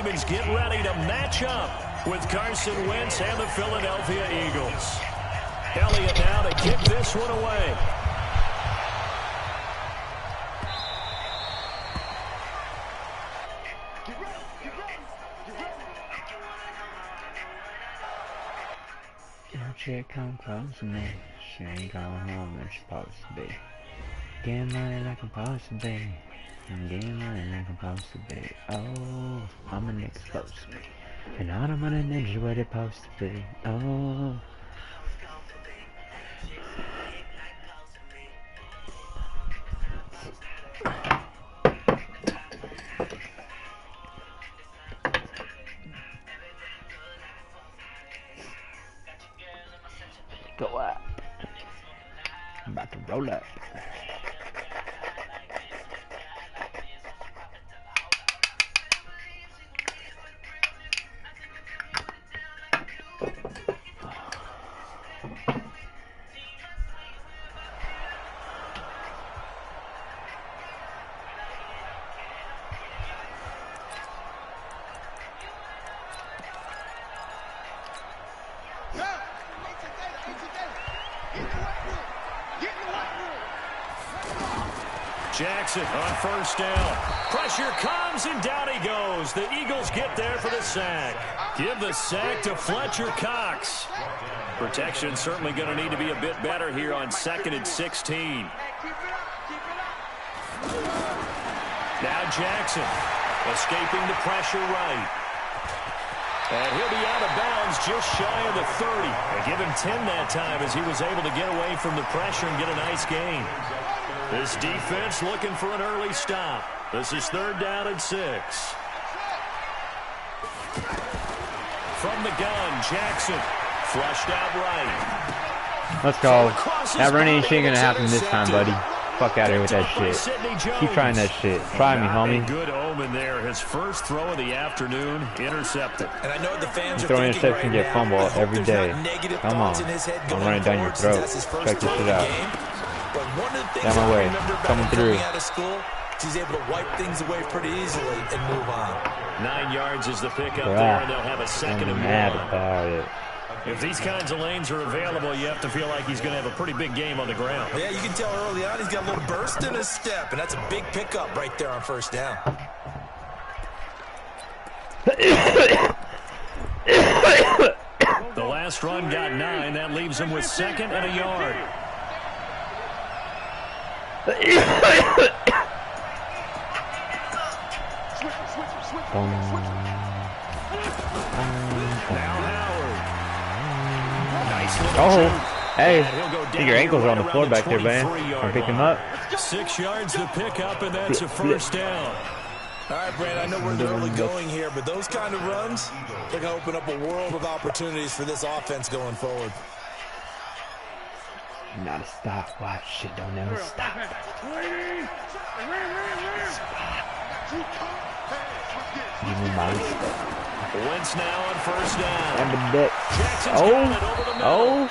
demons get ready to match up with Carson Wentz and the Philadelphia Eagles. Elliott now to kick this one away. Chick come close to me. She ain't going home when she's supposed to be. Getting money like I'm supposed to be. I'm getting money like I'm supposed to be. Oh, I'm a nigga supposed to be. And all the money ninja what it supposed to be. Oh. Go up. I'm about to roll up. Jackson on first down. Pressure comes, and down he goes. The Eagles get there for the sack. Give the sack to Fletcher Cox. Protection certainly going to need to be a bit better here on 2nd and 16. Now Jackson escaping the pressure right. And he'll be out of bounds just shy of the 30. They give him 10 that time as he was able to get away from the pressure and get a nice gain. This defense looking for an early stop. This is 3rd down and 6. From the gun, Jackson flushed out right. Let's go. That running shit ain't gonna happen this time, buddy. Fuck out of here with that shit. Keep trying that shit. Try me, homie. Good omen there. His first throw of the afternoon intercepted. And I know the fans you throw an interception, get fumble every day. Come on. I'm running down your throat. Check this shit out. Down my way. Coming through. He's able to wipe things away pretty easily and move on. 9 yards is the pickup there, and they'll have a second and 1. Mad about it. If these kinds of lanes are available, you have to feel like he's going to have a pretty big game on the ground. Yeah, you can tell early on he's got a little burst in his step, and that's a big pickup right there on first down. The last run got 9. That leaves him with 2nd and a yard. Oh, hey, I think your ankles are on the floor back there, man. I'll pick him up. 6 yards to pick up, and that's a first down. All right, Brad, I know we're in the early going here, but those kind of runs, they're going to open up a world of opportunities for this offense going forward. Not a stopwatch. Shit don't never stop. Give me my respect. Wentz now on first down. And the dick. Oh.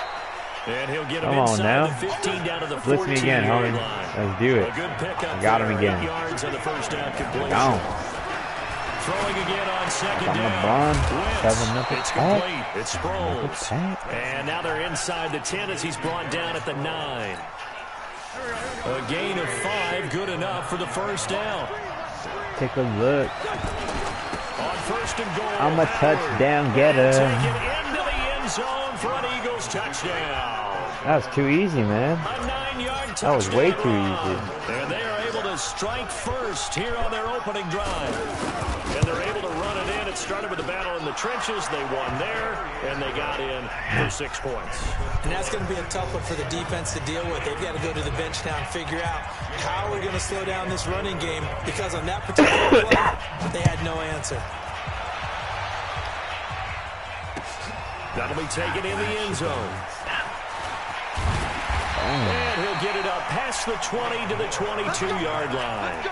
And he'll get him come on now. The 15 down to the Blitz me again, homie. Let's do it. I got him again. Down. Throwing again on second down. It's complete. It's Sproles. And now they're inside the 10 as he's brought down at the 9. A gain of 5, good enough for the first down. Take a look. On first and goal. I'm a touchdown getter. Take it into the end zone for an Eagles touchdown. That was too easy, man. A 9-yard touchdown. That was way too easy. And they are able to strike first here on their opening drive. And they're able to run it in. It started with a battle in the trenches. They won there, and they got in for 6 points. And that's going to be a tough one for the defense to deal with. They've got to go to the bench now and figure out how we're going to slow down this running game, because on that particular play, they had no answer. That'll be taken in the end zone. And he'll get it up past the 20 to the 22-yard line.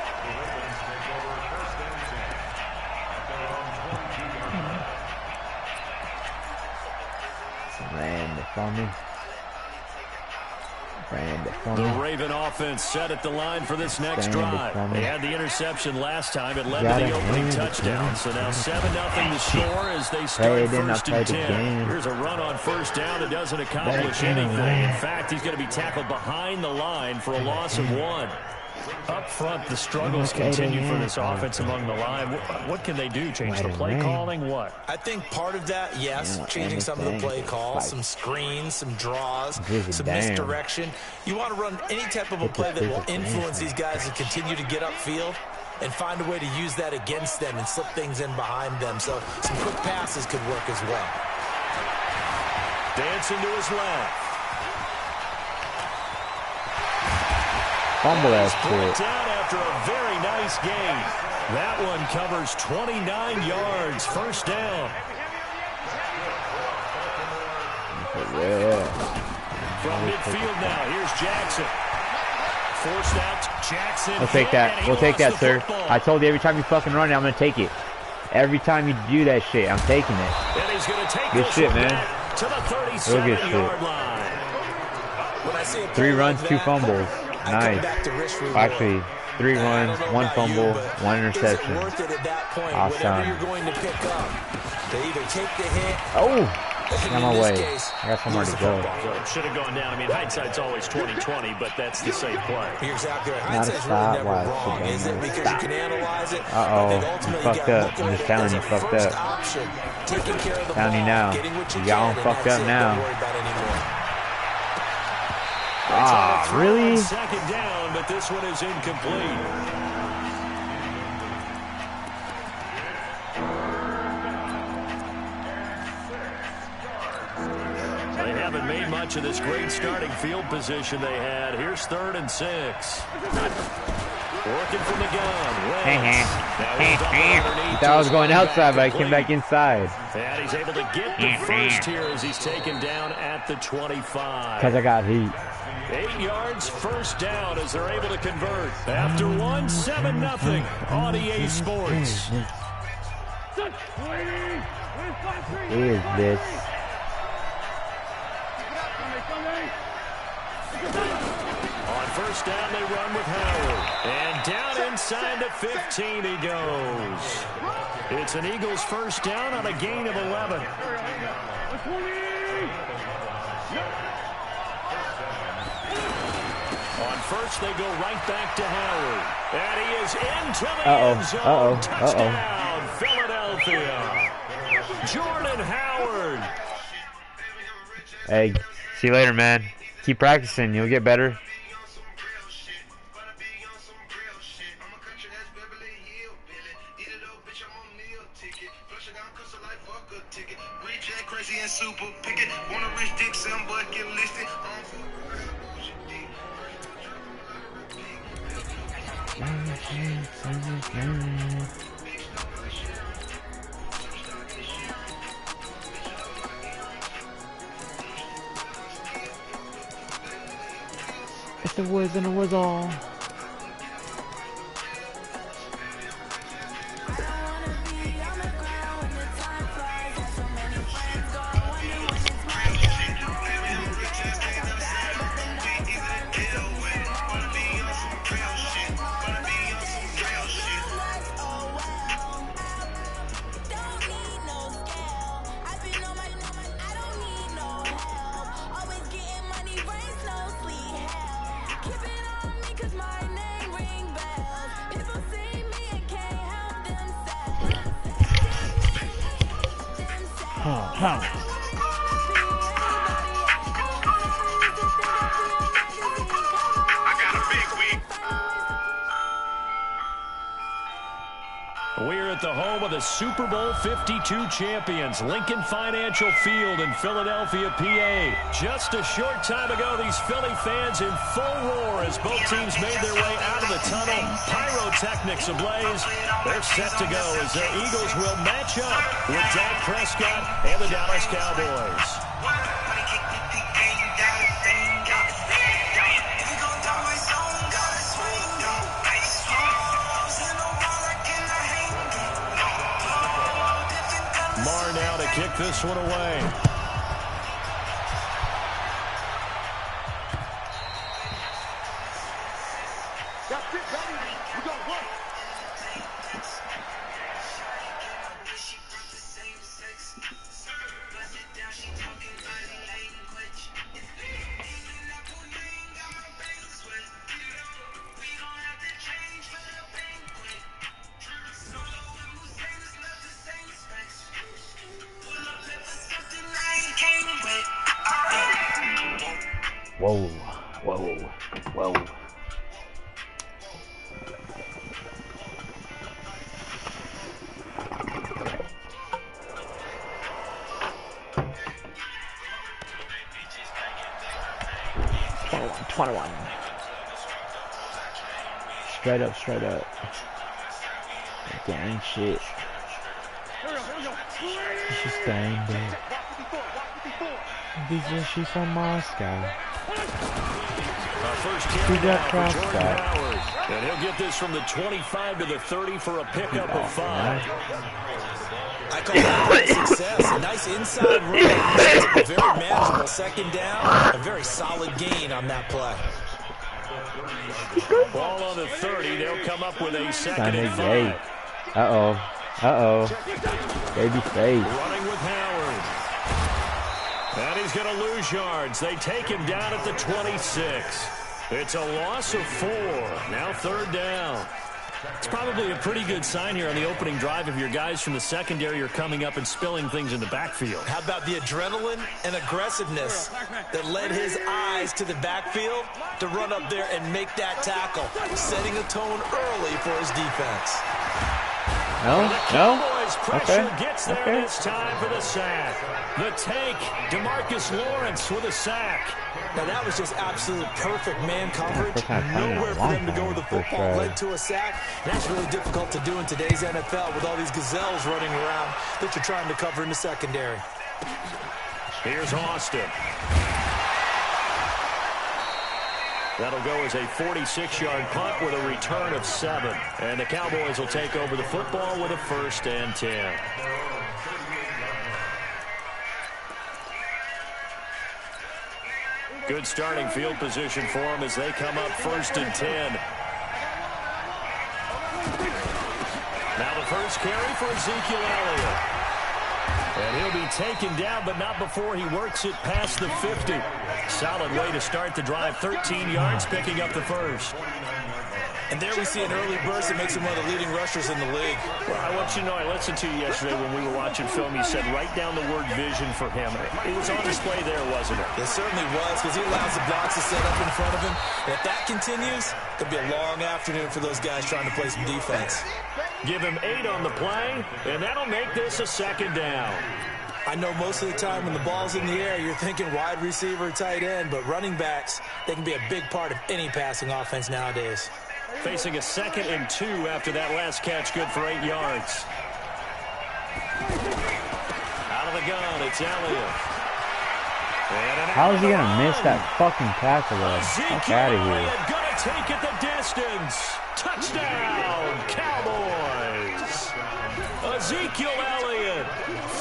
Ran it for me. The Raven offense set at the line for this next drive. They had the interception last time. It led to the opening touchdown. So now 7-0 the score as they start 1st and 10. Here's a run on 1st down that doesn't accomplish anything. In fact, he's going to be tackled behind the line for a loss of 1. Up front, the struggles continue for this offense among the line. What can they do? Change the play calling? What? I think part of that, yes, changing some of the play calls, some screens, some draws, some misdirection. You want to run any type of a play that will influence these guys to continue to get upfield and find a way to use that against them and slip things in behind them. So some quick passes could work as well. Dancing to his left. Fumble that shit. Down after a very nice gain. That one covers 29 yards. 1st down. Yeah. From midfield now, here's Jackson. Forced out Jackson. We'll take that. We'll take that, sir. I told you every time you fucking run it, I'm going to take it. Every time you do that shit, I'm taking it. And he's going to take good shit, man. To the 37-yard line. 3 runs, 2 fumbles. Nice. Actually, 3 runs, 1 fumble, 1 interception. Awesome. Oh! On my way. I got somewhere to go. Should have gone down. I mean, hindsight's always 20/20, but that's the safe play. You're exactly right. Hindsight's really never wrong, is it? Because you can analyze it. Uh-oh. You fucked up. I'm just telling you, fucked up. Telling you now. You got him fucked up now. Ah, really? 2nd down, but this one is incomplete. They haven't made much of this great starting field position they had. Here's 3rd and 6. Working from the gun. I thought I was going outside, but I came back inside. And he's able to get the first here as he's taken down at the 25. Because I got heat. 8 yards, 1st down as they're able to convert. After 1, 7-0 on EA Sports. Who is this? On 1st down, they run with Howard. And down inside the 15 he goes. It's an Eagles 1st down on a gain of 11. On 1st, they go right back to Howard. And he is into the end zone. Touchdown, Philadelphia. Jordan Howard. Hey, see you later, man. Keep practicing. You'll get better. It's the Wiz and the Wizzle. We're at the home of the Super Bowl 52 champions, Lincoln Financial Field in Philadelphia, PA. Just a short time ago, these Philly fans in full roar as both teams made their way out of the tunnel. Pyrotechnics ablaze. They're set to go as the Eagles will match up with Dak Prescott and the Dallas Cowboys. Marr now to kick this one away. Whoa. Whoa. Whoa. $21. Straight up. Dang shit. She's staying there. Because she's from Moscow. First carry down for Jordan Howard. And he'll get this from the 25 to the 30 for a pickup of 5. I call that success. A nice inside run. A very manageable second down. A very solid gain on that play. Ball on the 30. They'll come up with a second and 5. Uh-oh. Baby face. Running with Howard. And he's going to lose yards. They take him down at the 26. It's a loss of 4. Now 3rd down. It's probably a pretty good sign here on the opening drive if your guys from the secondary are coming up and spilling things in the backfield. How about the adrenaline and aggressiveness that led his eyes to the backfield to run up there and make that tackle, setting a tone early for his defense. No. Pressure gets there this time for the sack. The tank, DeMarcus Lawrence with a sack. Now that was just absolute perfect man coverage. Nowhere for them to go with the football led to a sack. That's really difficult to do in today's NFL with all these gazelles running around that you're trying to cover in the secondary. Here's Austin. That'll go as a 46-yard punt with a return of 7. And the Cowboys will take over the football with a 1st and 10. Good starting field position for them as they come up 1st and 10. Now the first carry for Ezekiel Elliott. And he'll be taken down, but not before he works it past the 50. Solid way to start the drive. 13 yards, picking up the 1st. And there we see an early burst that makes him one of the leading rushers in the league. Well, I want you to know, I listened to you yesterday when we were watching film. You said write down the word vision for him. It was on display there, wasn't it? It certainly was, because he allows the blocks to set up in front of him. And if that continues, it could be a long afternoon for those guys trying to play some defense. Give him 8 on the play, and that'll make this a 2nd down. I know most of the time when the ball's in the air, you're thinking wide receiver, tight end, but running backs, they can be a big part of any passing offense nowadays. Facing a 2nd and 2 after that last catch, good for 8 yards. Out of the gun, it's Elliott. How is he going to miss that fucking tackle, though? Fuck out of here. Going to take it the distance. Touchdown, Cowboys. Ezekiel Elliott,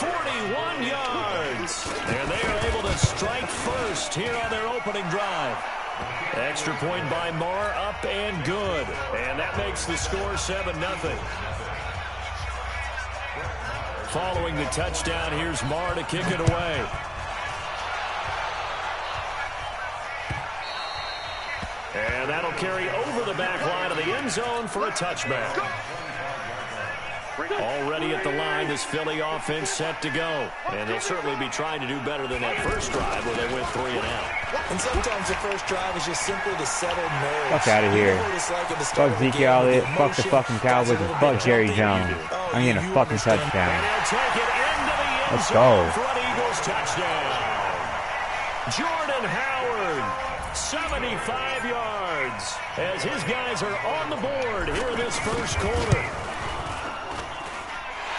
41 yards. And they are able to strike first here on their opening drive. Extra point by Marr, up and good. And that makes the score 7-0. Following the touchdown, here's Marr to kick it away. And that'll carry over the back line of the end zone for a touchback. Already at the line, this Philly offense set to go. And they'll certainly be trying to do better than that first drive where they went 3 and out. And sometimes the first drive is just simply to settle nerves. Fuck out of here. Fuck Ezekiel Elliott, fuck the fucking Cowboys, and fuck Jerry Jones. I'm getting a fucking touchdown. Let's go. For an Eagles touchdown. Jordan Howard, 75 yards, as his guys are on the board here in this first quarter.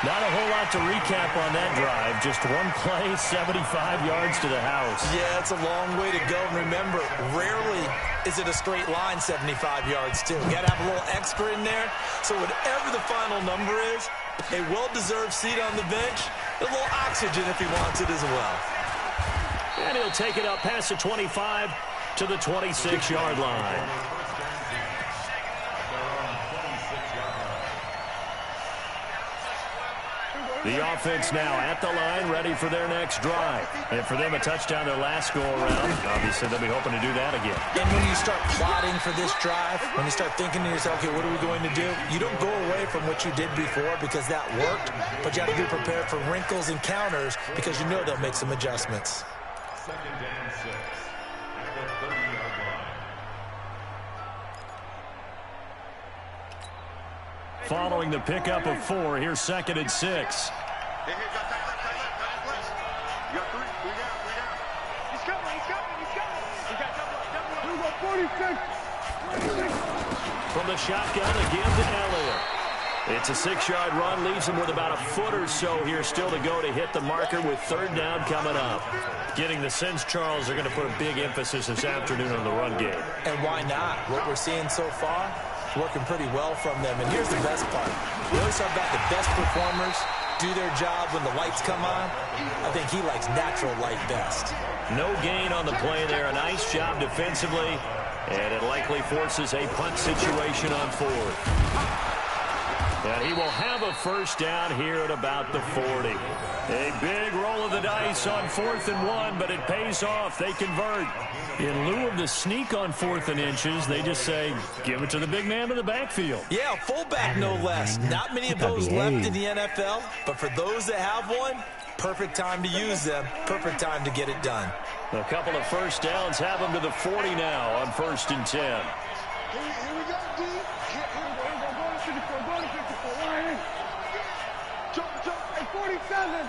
Not a whole lot to recap on that drive. Just one play, 75 yards to the house. Yeah, it's a long way to go. And remember, rarely is it a straight line 75 yards, too. You got to have a little extra in there. So whatever the final number is, a well-deserved seat on the bench, a little oxygen if he wants it as well. And he'll take it up past the 25 to the 26-yard line. The offense now at the line, ready for their next drive. And for them, a touchdown their last go-around. Obviously, they'll be hoping to do that again. And when you start plotting for this drive, when you start thinking to yourself, okay, what are we going to do? You don't go away from what you did before because that worked, but you have to be prepared for wrinkles and counters because you know they'll make some adjustments. 2nd and 6. following the pickup of 4. Here's 2nd and 6. From the shotgun again to Elliott. It's a 6-yard run, leaves him with about a foot or so here still to go to hit the marker with 3rd down coming up. Getting the sense, Charles, they're going to put a big emphasis this afternoon on the run game. And why not? What we're seeing so far, working pretty well from them. And here's the best part. We always talk about the best performers do their job when the lights come on. I think he likes natural light best. No gain on the play there. A nice job defensively. And it likely forces a punt situation on 4th. And he will have a 1st down here at about the 40. A big roll of the dice on 4th and 1, but it pays off. They convert. In lieu of the sneak on 4th and inches, they just say, give it to the big man in the backfield. Yeah, fullback no less. Not many of those left in the NFL, but for those that have one, perfect time to use them. Perfect time to get it done. A couple of 1st downs have them to the 40 now on 1st and 10. Here we go, D. Here we go. Going to 54. Going to 54. Line in. Jump. At 47.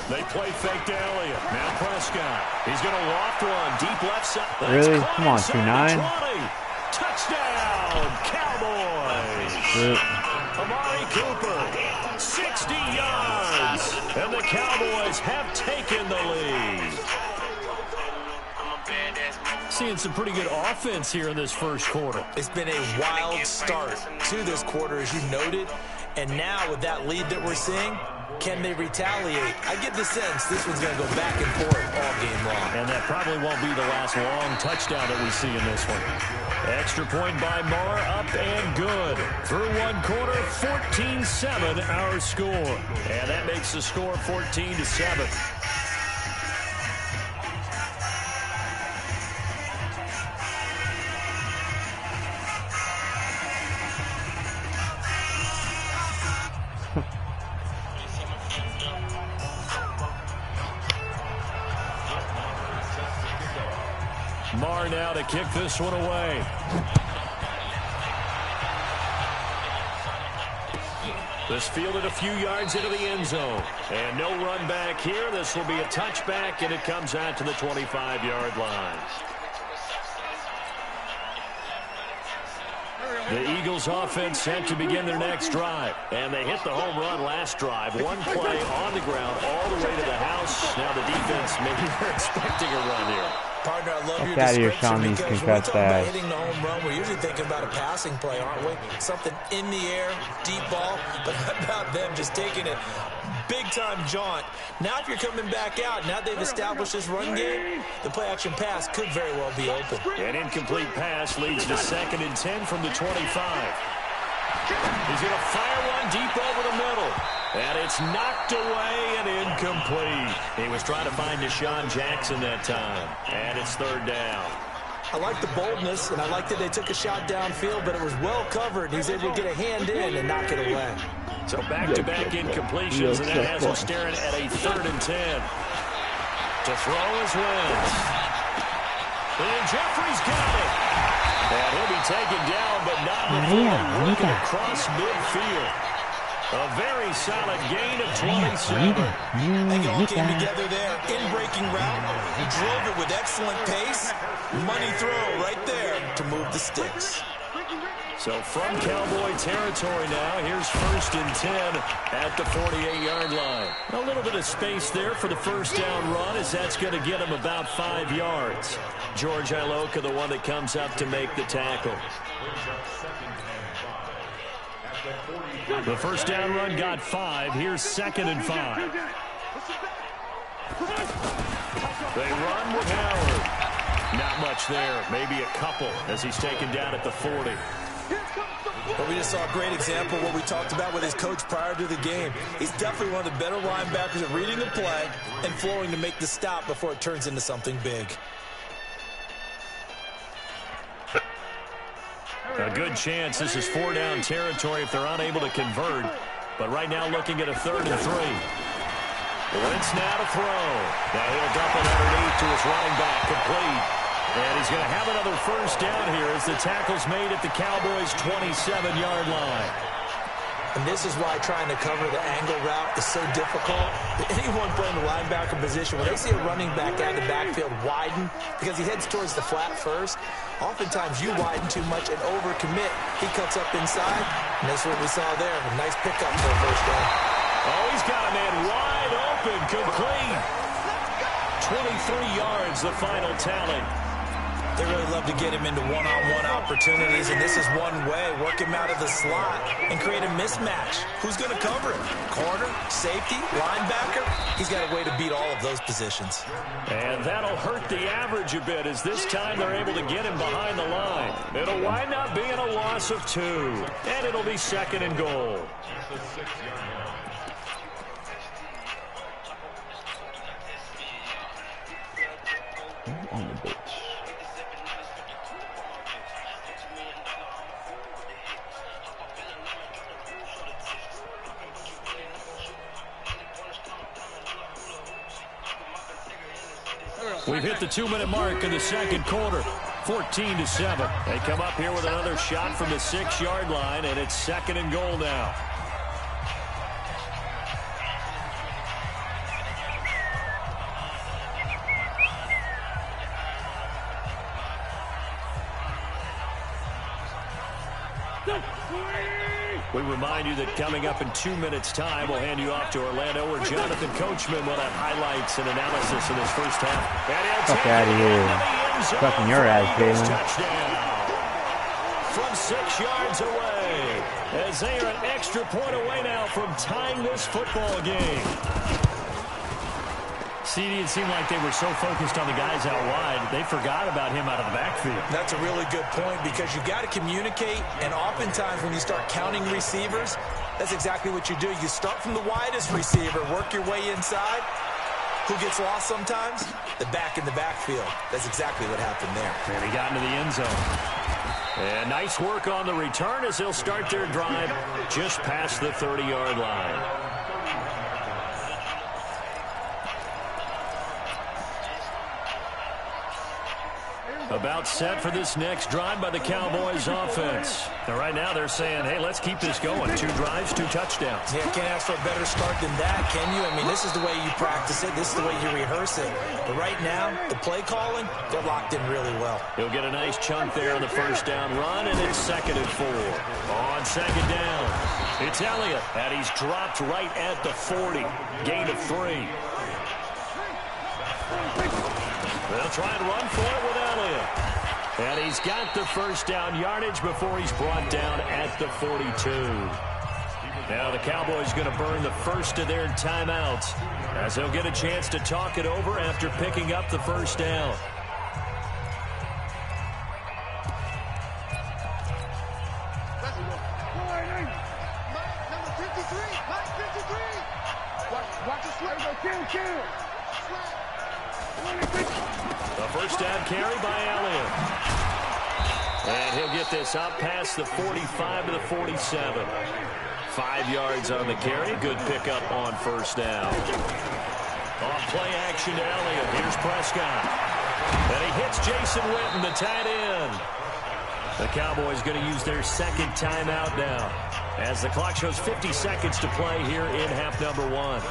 They play fake to Elliott. Now Prescott. He's going to loft one. Deep left side. Really? Come on, 2-9. Touchdown, Cowboys. Amari Cooper, 60 yards. And the Cowboys have taken the lead. Seeing some pretty good offense here in this 1st quarter. It's been a wild start to this quarter, as you noted. And now with that lead that we're seeing, can they retaliate? I get the sense this one's going to go back and forth all game long. And that probably won't be the last long touchdown that we see in this one. Extra point by Marr, up and good. Through 1 quarter, 14-7 our score. And that makes the score 14-7. Marr now to kick this one away. This fielded a few yards into the end zone. And no run back here. This will be a touchback, and it comes out to the 25-yard line. The Eagles offense set to begin their next drive. And they hit the home run last drive. 1 play on the ground all the way to the house. Now the defense, maybe they're expecting a run here. Partner, I love your description because when we talk about hitting the home run, we're usually thinking about a passing play, aren't we? Something in the air, deep ball, but how about them just taking it big-time jaunt. Now if you're coming back out, now they've established this run game, the play-action pass could very well be open. An incomplete pass leads to 2nd and 10 from the 25. He's going to fire one deep over the middle. And it's knocked away and incomplete. He was trying to find Deshaun Jackson that time. And it's 3rd down. I like the boldness, and I like that they took a shot downfield, but it was well covered. He's able to get a hand in and knock it away. So back-to-back incompletions, and that has him staring at a 3rd and 10. To throw is Wentz. And Jeffrey's got it. And he'll be taken down, but not before looking across midfield. A very solid gain of 27. They all came together there. In-breaking route. He drove it with excellent pace. Money throw right there to move the sticks. So from Cowboy territory now, here's 1st and 10 at the 48-yard line. A little bit of space there for the 1st down run, as that's going to get him about 5 yards. George Iloka, the one that comes up to make the tackle. The 1st down run got 5. Here's 2nd and 5. They run with Howard. Not much there. Maybe a couple as he's taken down at the 40. Well, we just saw a great example of what we talked about with his coach prior to the game. He's definitely one of the better linebackers at reading the play and flowing to make the stop before it turns into something big. A good chance this is 4-down territory if they're unable to convert. But right now looking at a 3rd and 3. Wentz now to throw. Now he'll dump it underneath to his running back, complete. And he's going to have another first down here as the tackle's made at the Cowboys' 27-yard line. And this is why trying to cover the angle route is so difficult. Anyone playing the linebacker position, when they see a running back out of the backfield widen because he heads towards the flat first, oftentimes you widen too much and overcommit. He cuts up inside, and that's what we saw there. A nice pickup for a first down. Oh, he's got a man wide open, complete. 23 yards, the final tally. They really love to get him into one-on-one opportunities, and this is one way. Work him out of the slot and create a mismatch. Who's going to cover him? Corner, safety, linebacker? He's got a way to beat all of those positions. And that'll hurt the average a bit as this time they're able to get him behind the line. It'll wind up being a loss of 2, and it'll be 2nd and goal. On the bench. We've hit the 2-minute mark in the second quarter. 14-7. They come up here with another shot from the 6-yard line, and it's 2nd and goal now. We remind you that coming up in 2 minutes' time, we'll hand you off to Orlando, where Jonathan Coachman will have highlights and analysis in this first half. Fuck out of here. Fucking your ass, Jalen. From 6 yards away, as they are an extra point away now from tying this football game. CD, it seemed like they were so focused on the guys out wide, they forgot about him out of the backfield. That's a really good point because you've got to communicate, and oftentimes when you start counting receivers, that's exactly what you do. You start from the widest receiver, work your way inside. Who gets lost sometimes? The back in the backfield. That's exactly what happened there. And he got into the end zone. And nice work on the return as they'll start their drive just past the 30-yard line. About set for this next drive by the Cowboys offense. Now, right now they're saying, hey, let's keep this going. 2 drives, 2 touchdowns. Yeah, can't ask for a better start than that, can you? I mean, this is the way you practice it. This is the way you rehearse it. But right now, the play calling, they're locked in really well. He'll get a nice chunk there on the first down run, and it's 2nd and 4. On 2nd down, it's Elliott, and he's dropped right at the 40. Gain of 3. They'll try and run for it with Elliott. And he's got the first down yardage before he's brought down at the 42. Now the Cowboys going to burn the first of their timeouts as they'll get a chance to talk it over after picking up the first down. The first down carry by Elliott. And he'll get this up past the 45 to the 47. 5 yards on the carry. Good pickup on first down. On play action to Elliott. Here's Prescott. And he hits Jason Witten, the tight end. The Cowboys going to use their 2nd timeout now as the clock shows 50 seconds to play here in half number 1.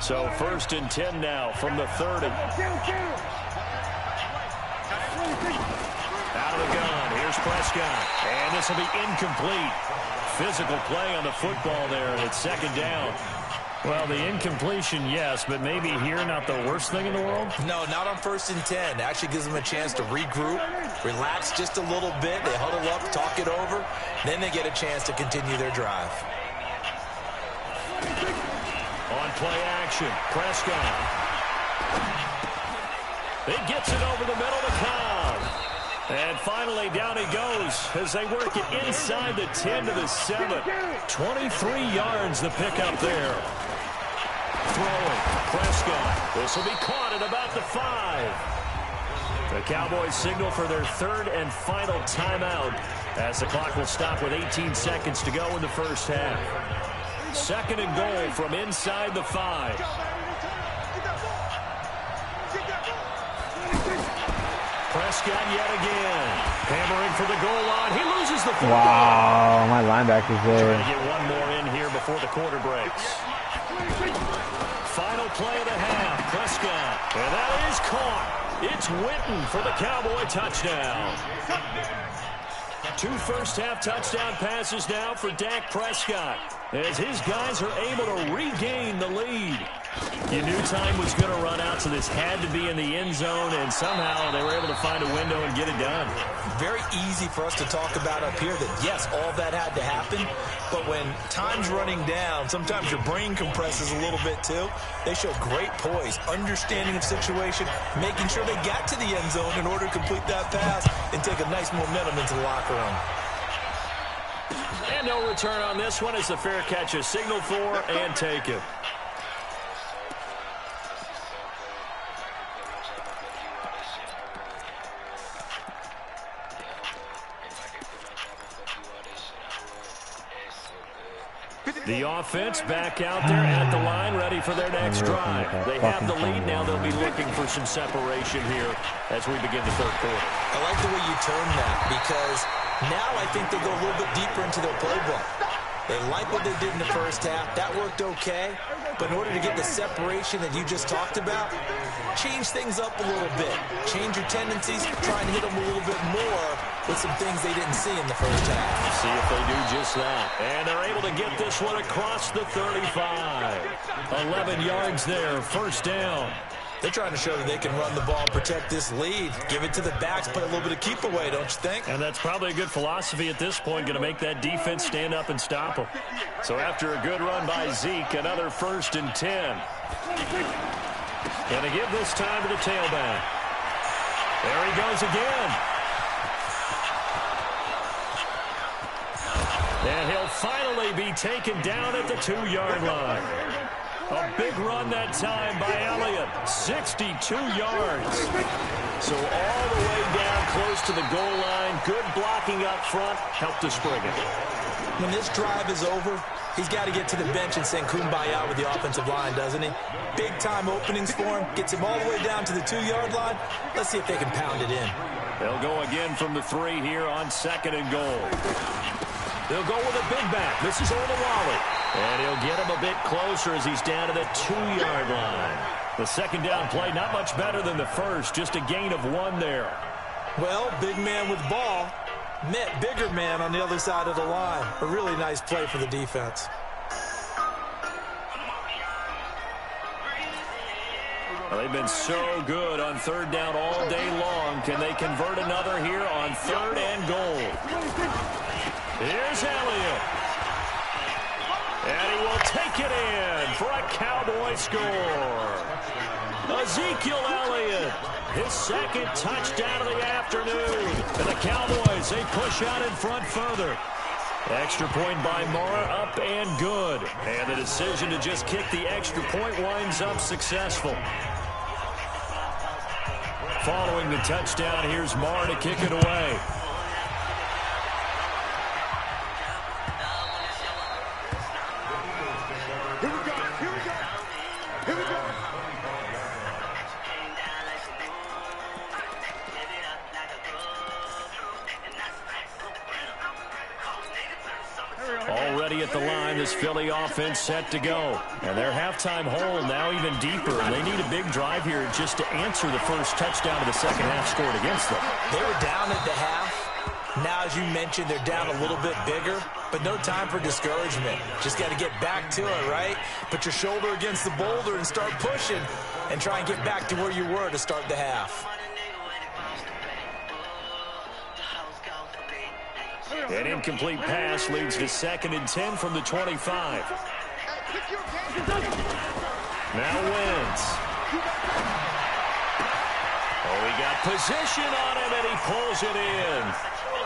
So 1st and 10 now from the 30. Out of the gun. Here's Prescott. And this will be incomplete. Physical play on the football there. And it's 2nd down. Well, the incompletion, yes, but maybe here not the worst thing in the world? No, not on 1st and 10. It actually gives them a chance to regroup, relax just a little bit. They huddle up, talk it over. Then they get a chance to continue their drive. On play action, Prescott. He gets it over the middle to Cobb. And finally, down he goes as they work it inside the 10 to the 7. 23 yards the pickup there. Throwing, Prescott. This will be caught at about the 5. The Cowboys signal for their 3rd and final timeout as the clock will stop with 18 seconds to go in the first half. 2nd and goal from inside the 5. Prescott yet again. Hammering for the goal line. He loses the football. Wow, my linebacker's there. Trying to get one more in here before the quarter breaks. Final play of the half. Prescott. And that is caught. It's Witten for the Cowboy touchdown. 2 first-half touchdown passes now for Dak Prescott as his guys are able to regain the lead. You knew time was going to run out, so this had to be in the end zone, and somehow they were able to find a window and get it done. Very easy for us to talk about up here that, yes, all that had to happen, but when time's running down, sometimes your brain compresses a little bit too. They show great poise, understanding of situation, making sure they got to the end zone in order to complete that pass and take a nice momentum into the locker room. And no return on this one. It's a fair catch, a signal for, and take it. The offense back out there at the line, ready for their next drive. They have the lead. Now they'll be looking for some separation here as we begin the 3rd quarter. I like the way you term that because now I think they go a little bit deeper into their playbook. They like what they did in the first half. That worked okay. But in order to get the separation that you just talked about, change things up a little bit. Change your tendencies. Try and hit them a little bit more with some things they didn't see in the first half. See if they do just that. And they're able to get this one across the 35. 11 yards there, 1st down. They're trying to show that they can run the ball and protect this lead. Give it to the backs, play a little bit of keep away, don't you think? And that's probably a good philosophy at this point, going to make that defense stand up and stop them. So after a good run by Zeke, another 1st and 10. Going to give this time to the tailback. There he goes again. And he'll finally be taken down at the 2-yard line. A big run that time by Elliott, 62 yards. So all the way down close to the goal line. Good blocking up front, helped to spring it. When this drive is over, he's got to get to the bench and sing kumbaya with the offensive line, doesn't he? Big-time openings for him, gets him all the way down to the 2-yard line. Let's see if they can pound it in. They'll go again from the 3 here on 2nd and goal. They'll go with a big back. This is Olawale. And he'll get him a bit closer as he's down to the 2-yard line. The 2nd down play, not much better than the first, just a gain of 1 there. Well, big man with ball met bigger man on the other side of the line. A really nice play for the defense. Well, they've been so good on 3rd down all day long. Can they convert another here on 3rd and goal? Here's Elliott. And he will take it in for a Cowboy score. Ezekiel Elliott, his 2nd touchdown of the afternoon. And the Cowboys, they push out in front further. Extra point by Mara, up and good. And the decision to just kick the extra point winds up successful. Following the touchdown, here's Mara to kick it away. Already at the line, this Philly offense set to go. And their halftime hole now even deeper. And they need a big drive here just to answer the first touchdown of the 2nd half scored against them. They were down at the half. Now, as you mentioned, they're down a little bit bigger, but no time for discouragement. Just got to get back to it, right? Put your shoulder against the boulder and start pushing and try and get back to where you were to start the half. An incomplete pass leads to 2nd and 10 from the 25. Now Wentz. Oh, he got position on him, and he pulls it in.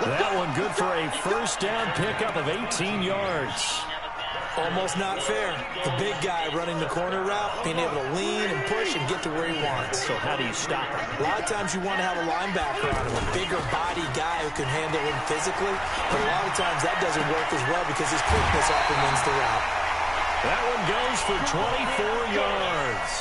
That one good for a 1st down pickup of 18 yards. Almost not fair. The big guy running the corner route, being able to lean and push and get to where he wants. So how do you stop him? A lot of times you want to have a linebacker on him, a bigger body guy who can handle him physically. But a lot of times that doesn't work as well because his quickness often wins the route. That one goes for 24 yards.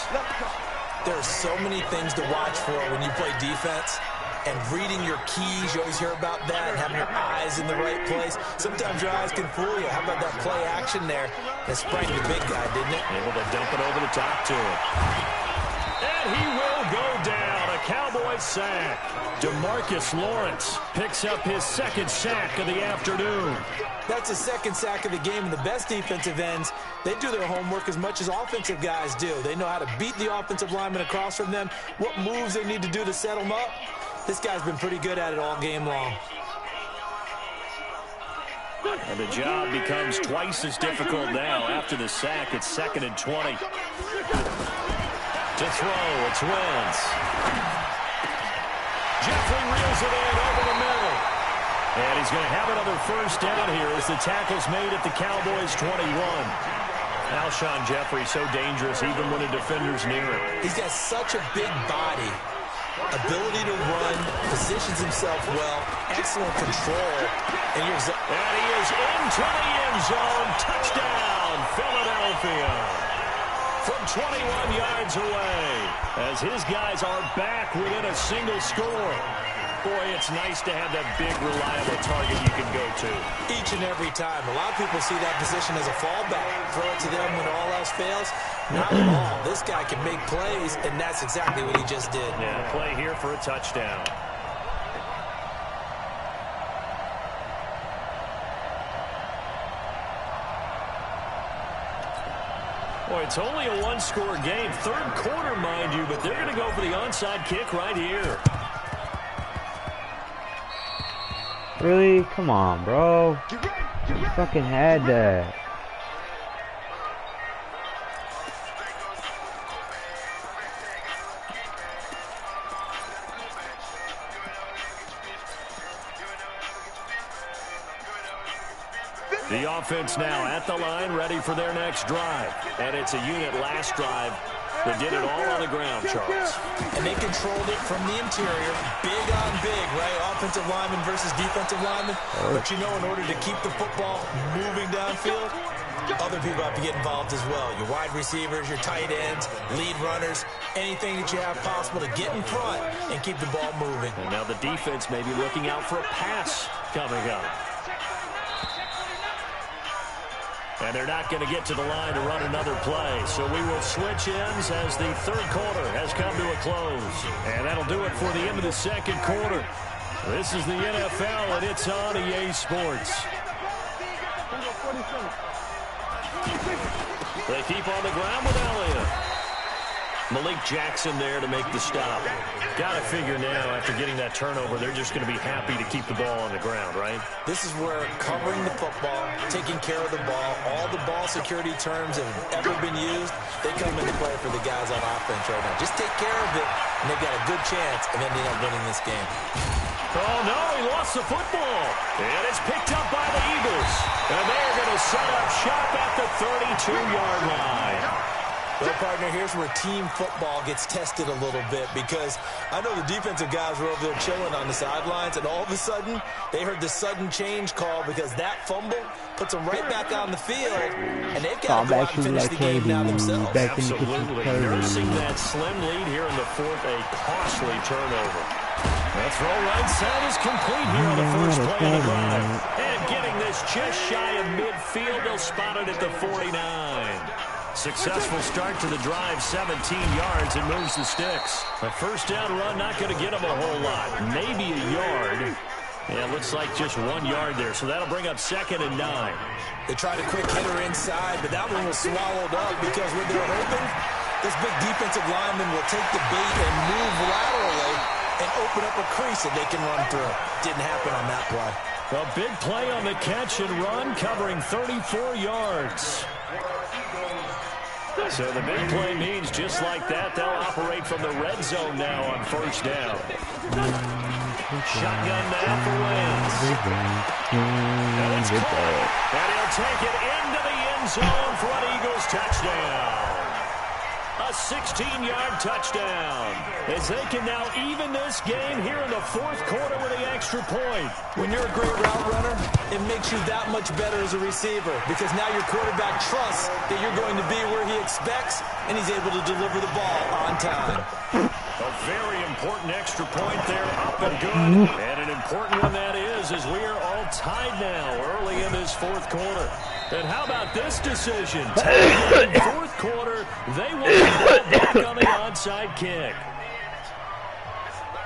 There are so many things to watch for when you play defense. And reading your keys, you always hear about that, and having your eyes in the right place. Sometimes your eyes can fool you. How about that play action there? That sprang the big guy, didn't it? Able to dump it over the top to him. And he will go down. A Cowboy sack. DeMarcus Lawrence picks up his second sack of the afternoon. That's a second sack of the game, and the best defensive ends, they do their homework as much as offensive guys do. They know how to beat the offensive lineman across from them, what moves they need to do to set them up. This guy's been pretty good at it all game long. And the job becomes twice as difficult now. After the sack, it's 2nd and 20. To throw, it's Wentz. Jeffrey reels it in over the middle. And he's going to have another first down here as the tackle's made at the Cowboys' 21. Alshon Jeffrey so dangerous even when a defender's near him. He's got such a big body. Ability to run, positions himself well, excellent control. And he is into the end zone. Touchdown, Philadelphia. From 21 yards away, as his guys are back within a single score. Boy, it's nice to have that big, reliable target you can go to. Each and every time. A lot of people see that position as a fallback. Throw it to them when all else fails. Not at all. This guy can make plays, and that's exactly what he just did. Yeah, play here for a touchdown. Boy, it's only a one-score game. Third quarter, mind you, but they're going to go for the onside kick right here. Really? Come on, bro. You fucking had that. The offense now at the line, ready for their next drive. And it's a unit last drive that did it all on the ground, Charles. And they controlled it from the interior. Big on big, right? Offensive lineman versus defensive lineman. But you know, in order to keep the football moving downfield, other people have to get involved as well. Your wide receivers, your tight ends, lead runners, anything that you have possible to get in front and keep the ball moving. And now the defense may be looking out for a pass coming up. And they're not going to get to the line to run another play. So we will switch ends as the third quarter has come to a close. And that'll do it for the end of the second quarter. This is the NFL, and it's on EA Sports. They keep on the ground with Elliott. Malik Jackson there to make the stop. Got to figure now, after getting that turnover, they're just going to be happy to keep the ball on the ground, right? This is where covering the football, taking care of the ball, all the ball security terms that have ever been used, they come into play for the guys on offense right now. Just take care of it, and they've got a good chance of ending up winning this game. Oh, no, he lost the football. And it's picked up by the Eagles. And they're going to set up shop at the 32-yard line. Well, partner, here's where team football gets tested a little bit, because I know the defensive guys were over there chilling on the sidelines, and all of a sudden, they heard the sudden change call because that fumble puts them right back on the field, and they've got to go out and finish the game now themselves. Absolutely. Nursing that slim lead here in the fourth, a costly turnover. The throw right side is complete here on the first play of the drive. And getting this just shy of midfield, they'll spot it at the 49. Successful start to the drive, 17 yards, and moves the sticks. A first down run, not going to get them a whole lot. Maybe a yard. Yeah, looks like just 1 yard there, so that'll bring up 2nd and 9. They tried a quick hitter inside, but that one was swallowed up because what they're hoping, this big defensive lineman will take the bait and move laterally and open up a crease that they can run through. Didn't happen on that play. A big play on the catch and run, covering 34 yards. So the big play means just like that, they'll operate from the red zone now on first down. Shotgun now for Wentz. And it's caught. And he'll take it into the end zone for an Eagles touchdown. A 16-yard touchdown. As they can now even this game here in the fourth quarter with the extra point. When you're a great route runner, it makes you that much better as a receiver because now your quarterback trusts that you're going to be where he expects, and he's able to deliver the ball on time. A very important extra point there, up and good. And an important one that is, as we are all tied now early in this fourth quarter. And how about this decision? Tied in fourth quarter, they want the ball back on the onside kick.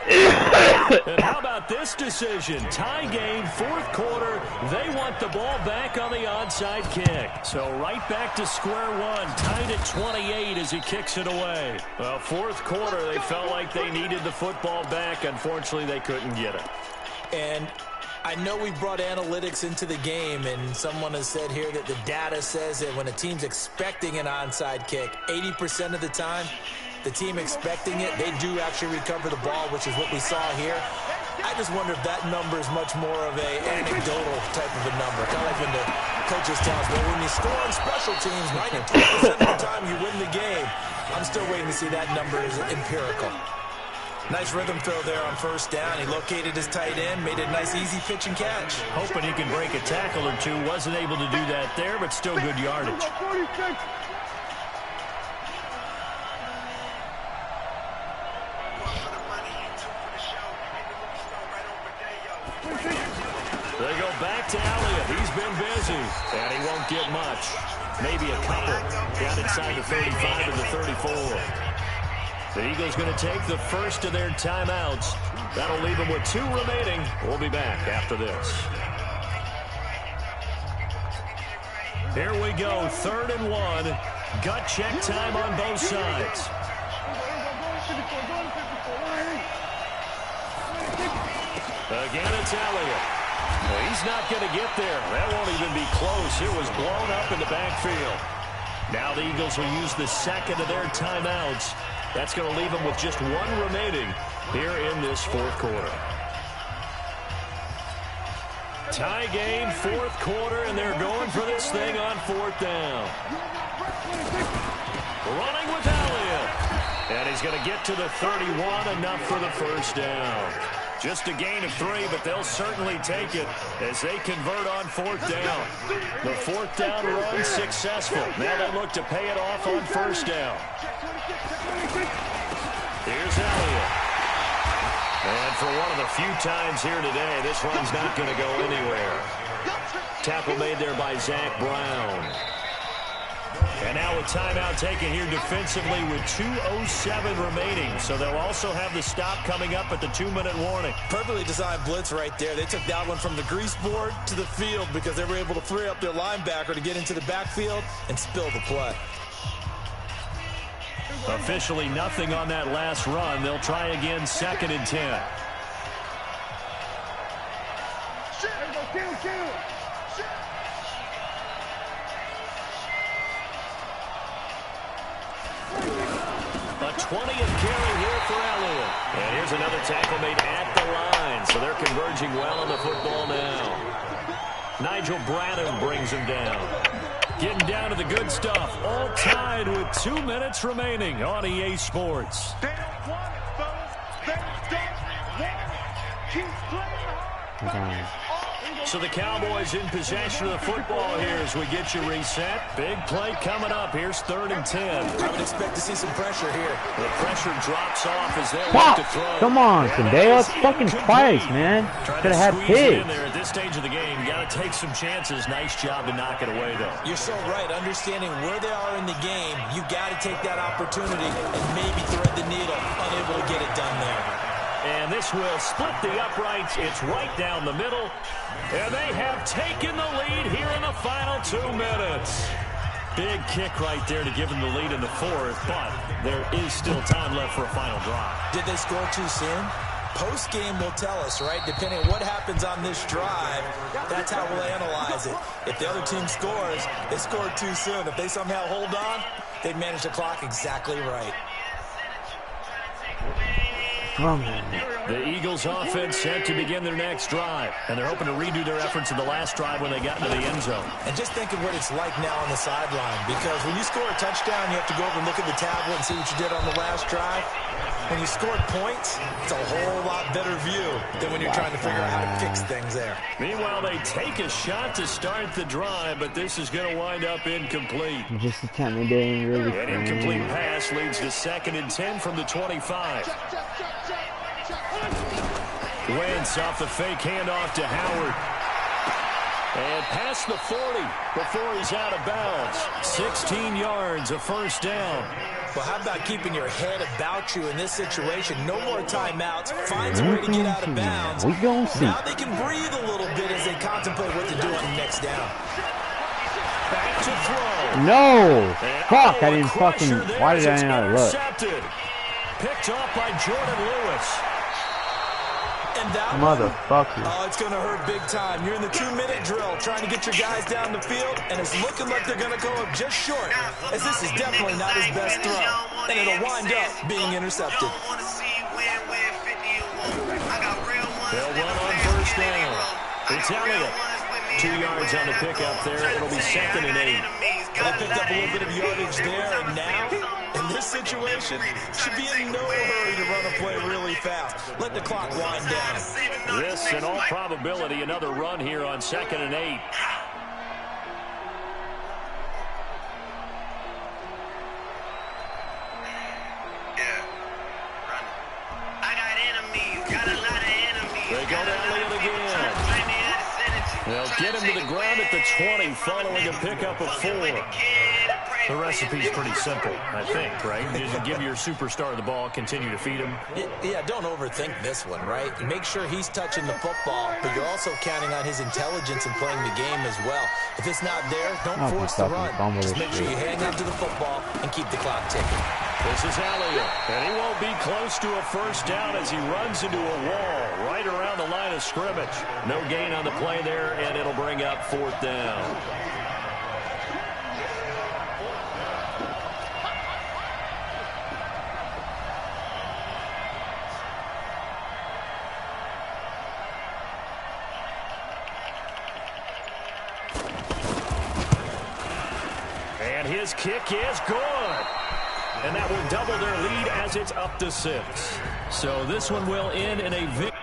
And how about this decision? Tie game, fourth quarter. They want the ball back on the onside kick. So right back to square one. Tied at 28 as he kicks it away. Well, fourth quarter, they felt like they needed the football back. Unfortunately, they couldn't get it. And I know we brought analytics into the game, and someone has said here that the data says that when a team's expecting an onside kick, 80% of the time, the team expecting it, they do actually recover the ball, which is what we saw here. I just wonder if that number is much more of an anecdotal type of a number. Kind of like when the coaches tell us, well, when you score on special teams, 92% of the time you win the game. I'm still waiting to see that number is empirical. Nice rhythm throw there on first down. He located his tight end, made a nice easy pitch and catch. Hoping he can break a tackle or two. Wasn't able to do that there, but still good yardage. They go back to Elliott. He's been busy, and he won't get much. Maybe a couple. Down inside the 35 to the 34. The Eagles going to take the first of their timeouts. That'll leave them with 2 remaining. We'll be back after this. Here we go, 3rd and 1. Gut check time on both sides. Again, it's Elliott. Well, he's not going to get there. That won't even be close. It was blown up in the backfield. Now the Eagles will use the second of their timeouts. That's going to leave them with just 1 remaining here in this fourth quarter. Tie game, fourth quarter, and they're going for this thing on 4th down. Running with Elliott. And he's going to get to the 31, enough for the first down. Just a gain of 3, but they'll certainly take it as they convert on 4th down. The 4th down run successful. Now they look to pay it off on 1st down. Here's Elliott. And for one of the few times here today, this run's not going to go anywhere. Tackle made there by Zach Brown. And now a timeout taken here defensively with 2:07 remaining. So they'll also have the stop coming up at the 2-minute warning. Perfectly designed blitz right there. They took that one from the grease board to the field because they were able to free up their linebacker to get into the backfield and spill the play. Officially nothing on that last run. They'll try again, 2nd and 10. A 20th carry here for Elliott. And here's another tackle made at the line. So they're converging well on the football now. Nigel Branham brings him down. Getting down to the good stuff. All tied with 2 minutes remaining on EA Sports. They don't want it, fellas. They don't want it. Keep playing hard. So the Cowboys in possession of the football here as we get you reset. Big play coming up. Here's 3rd and 10. I would expect to see some pressure here. The pressure drops off as they look to throw. Come on, Sandale. It's fucking twice, man. Could have had pigs. In there at this stage of the game. Got to take some chances. Nice job to knock it away, though. You're so right. Understanding where they are in the game, you got to take that opportunity and maybe thread the needle. Unable to get it done there. And this will split the uprights. It's right down the middle. And they have taken the lead here in the final 2 minutes. Big kick right there to give them the lead in the 4th, but there is still time left for a final drive. Did they score too soon? Post-game will tell us, right? Depending on what happens on this drive, that's how we'll analyze it. If the other team scores, they scored too soon. If they somehow hold on, they've managed the clock exactly right. The Eagles offense set to begin their next drive, and they're hoping to redo their efforts in the last drive when they got into the end zone. And just think of what it's like now on the sideline, because when you score a touchdown, you have to go over and look at the tablet and see what you did on the last drive. When you scored points, it's a whole lot better view than when you're trying to figure out how to fix things there. Meanwhile, they take a shot to start the drive, but this is going to wind up incomplete. Just a tiny day, really. An incomplete pass leads to 2nd and 10 from the 25. Wentz off the fake handoff to Howard. And past the 40 before he's out of bounds. 16 yards, a first down. Well, how about keeping your head about you in this situation? No more timeouts. Finds a way to get out of bounds. We gonna see. Now they can breathe a little bit as they contemplate what to do on the next down. Back to throw. No! Fuck, I didn't fucking... Why did I not look? Picked off by Jordan Lewis. And that motherfucker. Oh, it's going to hurt big time. You're in the 2-minute drill trying to get your guys down the field, and it's looking like they're going to go up just short, as this is definitely not his best throw. And it'll wind up being intercepted. They'll run on first down. It's Elliott. 2 yards on the pickup there. It'll be 2nd and 8. They picked up a little bit of yardage there, and now, in this situation, should be in no hurry to run a play really fast. Let the clock wind down. This, in all probability, another run here on 2nd and 8. They go to Elliott again. They'll get him to the ground at the 20 following a pickup of 4. The recipe's pretty simple, I think, right? Just give your superstar the ball, continue to feed him. Yeah, don't overthink this one, right? Make sure he's touching the football, but you're also counting on his intelligence in playing the game as well. If it's not there, don't force the run. Just make sure you hang on to the football and keep the clock ticking. This is Elliott, and he won't be close to a first down as he runs into a wall right around the line of scrimmage. No gain on the play there, and it'll bring up 4th down. And his kick is good. And that will double their lead as it's up to 6. So this one will end in a victory.